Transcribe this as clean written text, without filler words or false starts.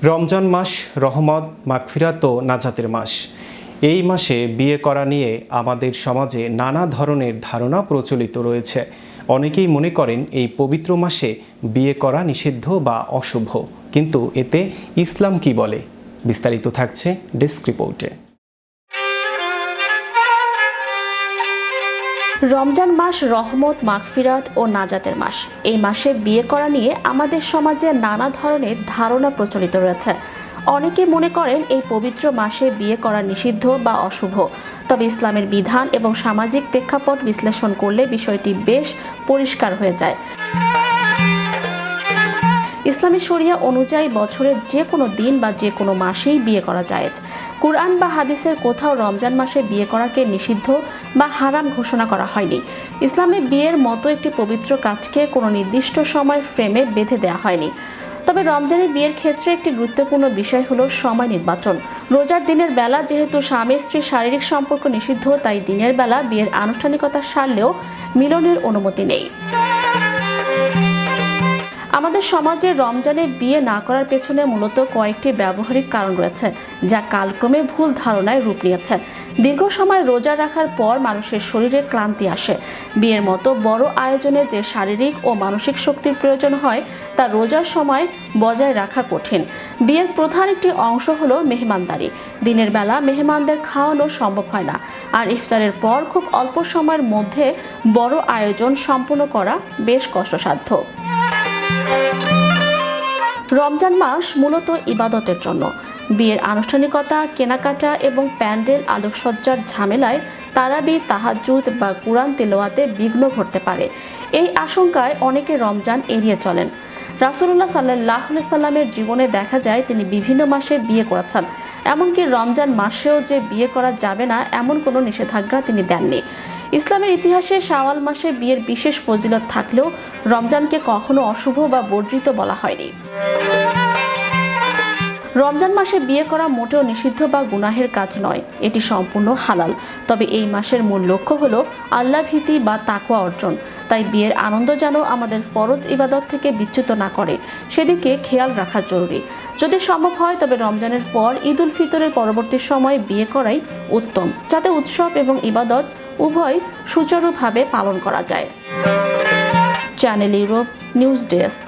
রমজান মাস রহমত, মাগফিরাত ও নাজাতের মাস। এই মাসে বিয়ে করা নিয়ে আমাদের সমাজে নানা ধরনের ধারণা প্রচলিত রয়েছে। অনেকেই মনে করেন এই পবিত্র মাসে বিয়ে করা নিষিদ্ধ বা অশুভ, কিন্তু এতে ইসলাম কি বলে? বিস্তারিত থাকছে ডেস্ক রিপোর্টে। রমজান মাস রহমত, মাগফিরাত ও নাজাতের মাস। এই মাসে বিয়ে করা নিয়ে আমাদের সমাজে নানা ধরনের ধারণা প্রচলিত রয়েছে। অনেকে মনে করেন এই পবিত্র মাসে বিয়ে করা নিষিদ্ধ বা অশুভ, তবে ইসলামের বিধান এবং সামাজিক প্রেক্ষাপট বিশ্লেষণ করলে বিষয়টি বেশ পরিষ্কার হয়ে যায়। ইসলামী শরিয়া অনুযায়ী বছরের যে কোনো দিন বা যে কোনো মাসেই বিয়ে করা জায়েজ। কুরআন বা হাদিসের কোথাও রমজান মাসে বিয়ে করাকে নিষিদ্ধ বা হারাম ঘোষণা করা হয়নি। ইসলামে বিয়ের মতো একটি পবিত্র কাজকে কোনো নির্দিষ্ট সময় ফ্রেমে বেঁধে দেওয়া হয়নি। তবে রমজানের বিয়ের ক্ষেত্রে একটি গুরুত্বপূর্ণ বিষয় হলো সময় নির্বাচন। রোজার দিনের বেলা যেহেতু স্বামী স্ত্রীর শারীরিক সম্পর্ক নিষিদ্ধ, তাই দিনের বেলা বিয়ের আনুষ্ঠানিকতা সারলেও মিলনের অনুমতি নেই। আমাদের সমাজে রমজানে বিয়ে না করার পেছনে মূলত কয়েকটি ব্যবহারিক কারণ রয়েছে, যা কালক্রমে ভুল ধারণায় রূপ নিয়েছে। দীর্ঘ সময় রোজা রাখার পর মানুষের শরীরে ক্লান্তি আসে। বিয়ের মতো বড় আয়োজনে যে শারীরিক ও মানসিক শক্তির প্রয়োজন হয়, তা রোজার সময় বজায় রাখা কঠিন। বিয়ের প্রধান একটি অংশ হলো মেহমানদারি। দিনের বেলা মেহমানদের খাওয়ানো সম্ভব হয় না, আর ইফতারের পর খুব অল্প সময়ের মধ্যে বড় আয়োজন সম্পন্ন করা বেশ কষ্টসাধ্য। রমজান মাস মূলত ইবাদতের জন্য। বিয়ের আনুষ্ঠানিকতা, কেনাকাটা এবং প্যান্ডেল আলোকসজ্জার ঝামেলায় তারাবি, তাহাজ্জুদ বা কুরআন তিলাওয়াতে বিঘ্ন ঘটতে পারে। এই আশঙ্কায় অনেকে রমজান এড়িয়ে চলেন। রাসূলুল্লাহ সাল্লাল্লাহু আলাইহি সাল্লামের জীবনে দেখা যায় তিনি বিভিন্ন মাসে বিয়ে করেছেন। এমনকি রমজান মাসেও যে বিয়ে করা যাবে না এমন কোনো নিষেধাজ্ঞা তিনি দেননি। ইসলামের ইতিহাসে শাওয়াল মাসে বিয়ের বিশেষ ফজিলত থাকলেও রমজানকে কখনো অশুভ বা বর্জিত বলা হয়নি। রমজান মাসে বিয়ে করা মোটেও নিষিদ্ধ বা গুনাহের কাজ নয়, এটি সম্পূর্ণ হালাল। তবে এই মাসের মূল লক্ষ্য হলো আল্লাহ ভীতি বা তাকওয়া অর্জন। তাই বিয়ের আনন্দ যেন আমাদের ফরজ ইবাদত থেকে বিচ্যুত না করে, সেদিকে খেয়াল রাখা জরুরি। যদি সম্ভব হয় তবে রমজানের পর ঈদ উল ফিতরের পরবর্তী সময়ে বিয়ে করাই উত্তম, যাতে উৎসব এবং ইবাদত উভয় সুচারুভাবে পালন করা যায়। Channel Europe news desk.